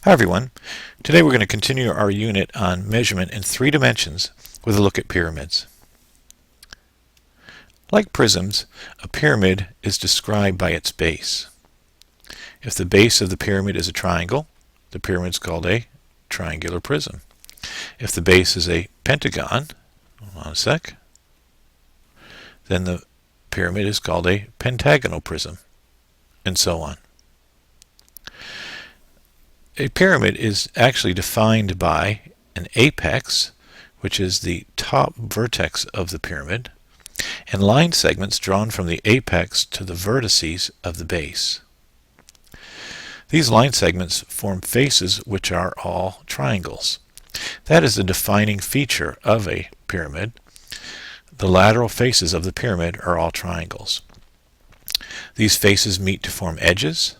Hi everyone. Today we're going to continue our unit on measurement in 3 dimensions with a look at pyramids. Like prisms, a pyramid is described by its base. If the base of the pyramid is a triangle, the pyramid is called a triangular prism. If the base is a pentagon, hold on a sec, then the pyramid is called a pentagonal prism, and so on. A pyramid is actually defined by an apex, which is the top vertex of the pyramid, and line segments drawn from the apex to the vertices of the base. These line segments form faces which are all triangles. That is the defining feature of a pyramid. The lateral faces of the pyramid are all triangles. These faces meet to form edges.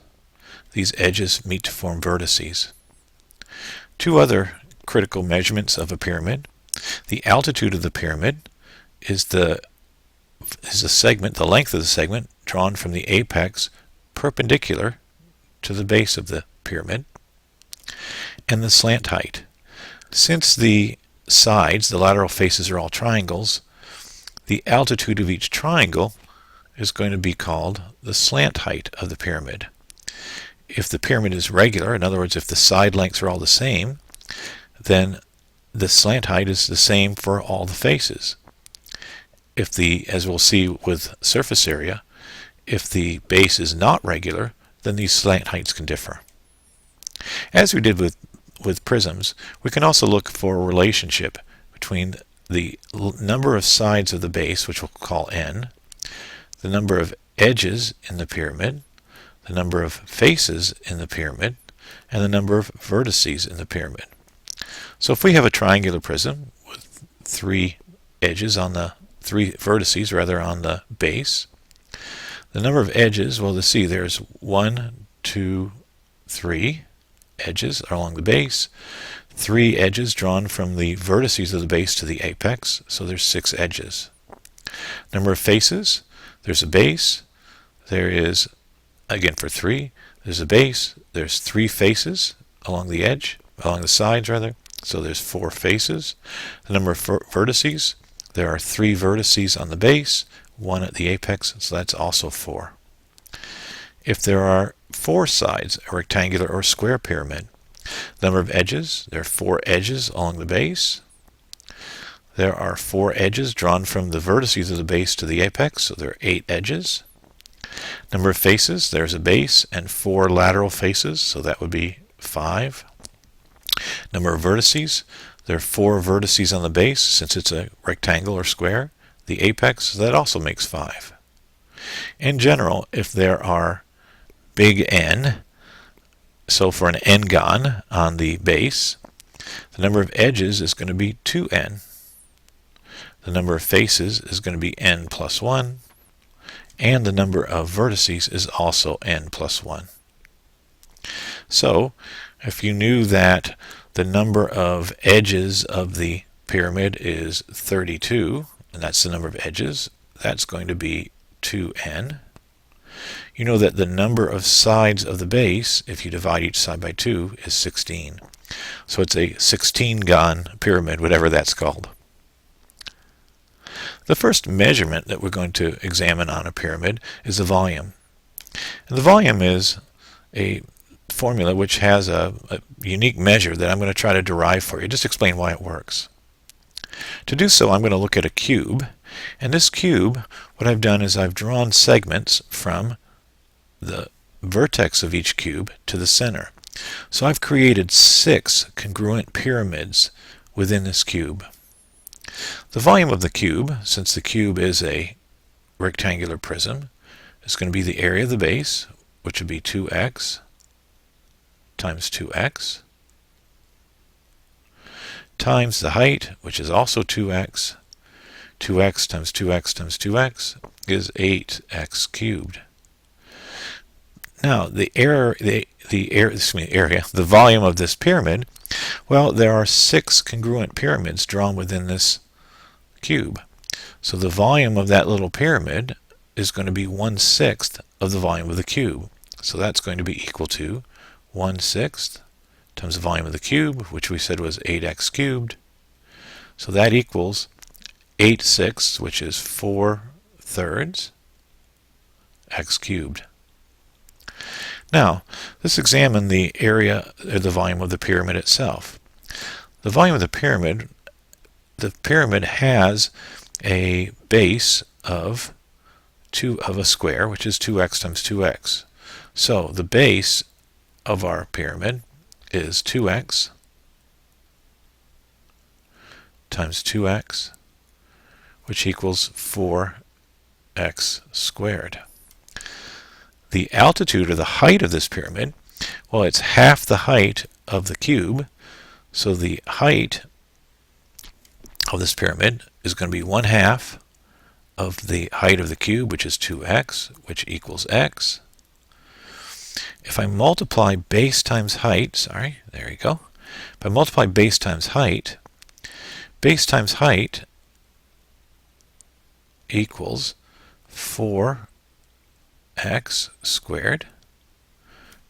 These edges meet to form vertices. 2 other critical measurements of a pyramid. The altitude of the pyramid is the segment, the length of the segment drawn from the apex perpendicular to the base of the pyramid, and the slant height. Since the sides, the lateral faces, are all triangles, the altitude of each triangle is going to be called the slant height of the pyramid. If the pyramid is regular, in other words, if the side lengths are all the same, then the slant height is the same for all the faces. As we'll see with surface area, if the base is not regular, then these slant heights can differ. As we did with prisms, we can also look for a relationship between the number of sides of the base, which we'll call n, the number of edges in the pyramid, the number of faces in the pyramid, and the number of vertices in the pyramid. So if we have a triangular prism with 3 edges on the 3 vertices on the base, the number of edges, well, let's see, there's 1, 2, 3 edges along the base, 3 edges drawn from the vertices of the base to the apex, so there's 6 edges. Number of faces, there's a base, there is, again for 3, there's a base, there's 3 faces along the edge, along the sides rather, so there's 4 faces. The number of vertices, there are 3 vertices on the base, 1 at the apex, so that's also 4. If there are 4 sides, a rectangular or square pyramid, number of edges, there are 4 edges along the base. There are 4 edges drawn from the vertices of the base to the apex, so there are 8 edges. Number of faces, there's a base and 4 lateral faces, so that would be 5. Number of vertices, there are 4 vertices on the base, since it's a rectangle or square. The apex, so that also makes 5. In general, if there are big N, so for an n-gon on the base, the number of edges is going to be 2n. The number of faces is going to be n plus 1. And the number of vertices is also n plus 1. So, if you knew that the number of edges of the pyramid is 32, and that's the number of edges, that's going to be 2n. You know that the number of sides of the base, if you divide each side by 2, is 16. So it's a 16-gon pyramid, whatever that's called. The first measurement that we're going to examine on a pyramid is the volume. And the volume is a formula which has a unique measure that I'm going to try to derive for you. Just explain why it works. To do so, I'm going to look at a cube. And this cube, what I've done is I've drawn segments from the vertex of each cube to the center. So I've created 6 congruent pyramids within this cube. The volume of the cube, since the cube is a rectangular prism, is going to be the area of the base, which would be 2x times 2x, times the height, which is also 2x. 2x times 2x times 2x is 8x cubed. Now, the volume of this pyramid, well, there are 6 congruent pyramids drawn within this cube. So the volume of that little pyramid is going to be 1/6 of the volume of the cube. So that's going to be equal to 1/6 times the volume of the cube, which we said was 8x cubed. So that equals 8/6, which is 4/3 x cubed. Now, let's examine the area or the volume of the pyramid itself. The volume of the pyramid has a base of a square, which is 2x times 2x. So the base of our pyramid is 2x times 2x, which equals 4x squared. The altitude, or the height of this pyramid, well, it's half the height of the cube, so the height of this pyramid is going to be 1/2 of the height of the cube, which is 2x, which equals x. If I multiply base times height, there you go. If I multiply base times height equals 4x squared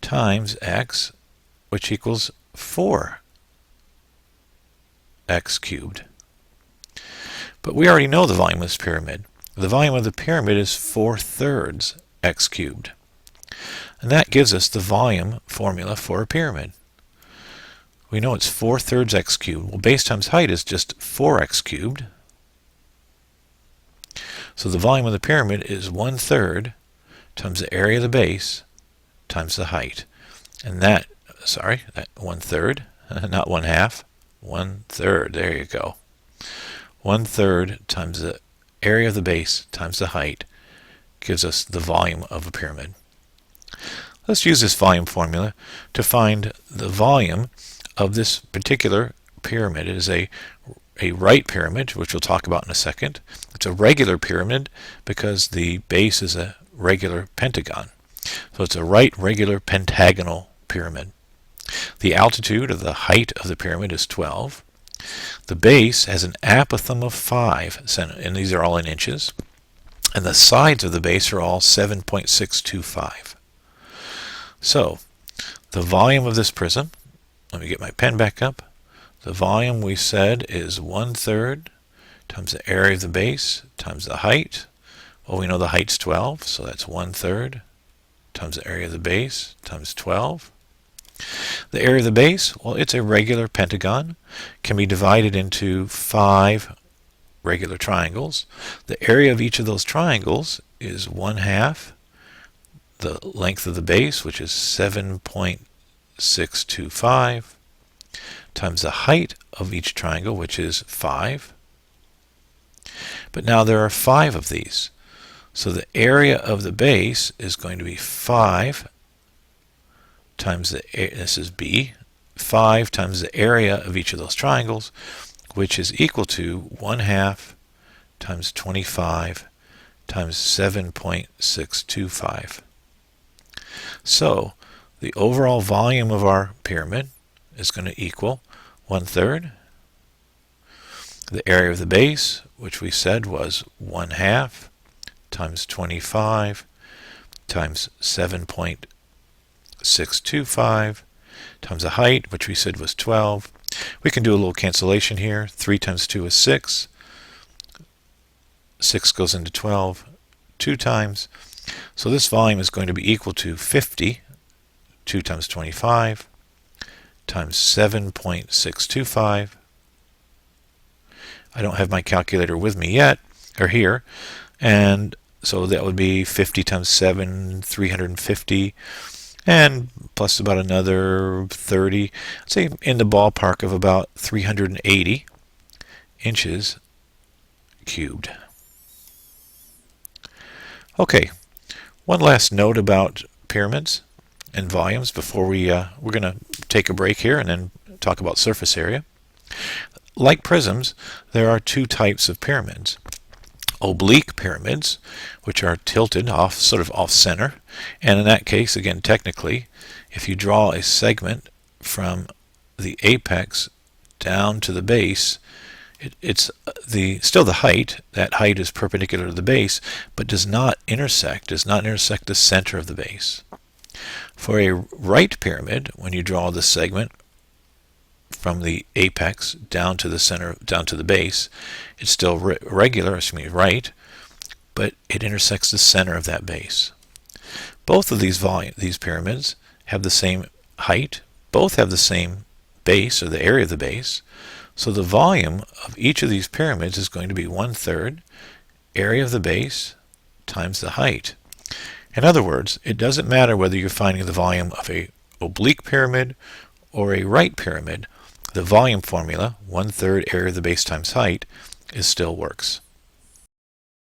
times x, which equals 4x cubed. But we already know the volume of this pyramid. The volume of the pyramid is 4/3 x cubed. And that gives us the volume formula for a pyramid. We know it's 4/3 x cubed. Well, base times height is just 4x cubed. So the volume of the pyramid is 1/3 times the area of the base times the height. And that 1/3, not 1/2, 1/3, there you go. 1/3 times the area of the base times the height gives us the volume of a pyramid. Let's use this volume formula to find the volume of this particular pyramid. It is a right pyramid, which we'll talk about in a second. It's a regular pyramid because the base is a regular pentagon. So it's a right regular pentagonal pyramid. The altitude, or the height of the pyramid, is 12. The base has an apothem of 5, and these are all in inches. And the sides of the base are all 7.625. So, the volume of this prism, let me get my pen back up. The volume we said is 1/3 times the area of the base times the height. Well, we know the height's 12, so that's 1/3 times the area of the base times 12. The area of the base, well, it's a regular pentagon, can be divided into 5 regular triangles. The area of each of those triangles is 1/2 the length of the base, which is 7.625, times the height of each triangle, which is 5. But now there are 5 of these. So the area of the base is going to be 5 times this is B, 5 times the area of each of those triangles, which is equal to 1/2 times 25 times 7.625. So the overall volume of our pyramid is going to equal 1/3 the area of the base, which we said was 1/2 times 25 times 7.625 times the height, which we said was 12. We can do a little cancellation here. 3 times 2 is 6. 6 goes into 12 2 times. So this volume is going to be equal to 50, 2 times 25, times 7.625. I don't have my calculator with me yet, or here, and so that would be 50 times 7, 350, and plus about another 30, say in the ballpark of about 380 inches cubed. Okay, one last note about pyramids and volumes before we're going to take a break here and then talk about surface area. Like prisms, there are 2 types of pyramids. Oblique pyramids, which are tilted sort of off center, and in that case, again, technically, if you draw a segment from the apex down to the base, it's still the height. That height is perpendicular to the base, but does not intersect the center of the base. For a right pyramid, when you draw the segment from the apex down to the center, down to the base. It's still regular, right, but it intersects the center of that base. Both of these pyramids have the same height, both have the same base, or the area of the base, so the volume of each of these pyramids is going to be 1/3 area of the base times the height. In other words, it doesn't matter whether you're finding the volume of a oblique pyramid or a right pyramid, the volume formula, 1/3 area of the base times height, still works.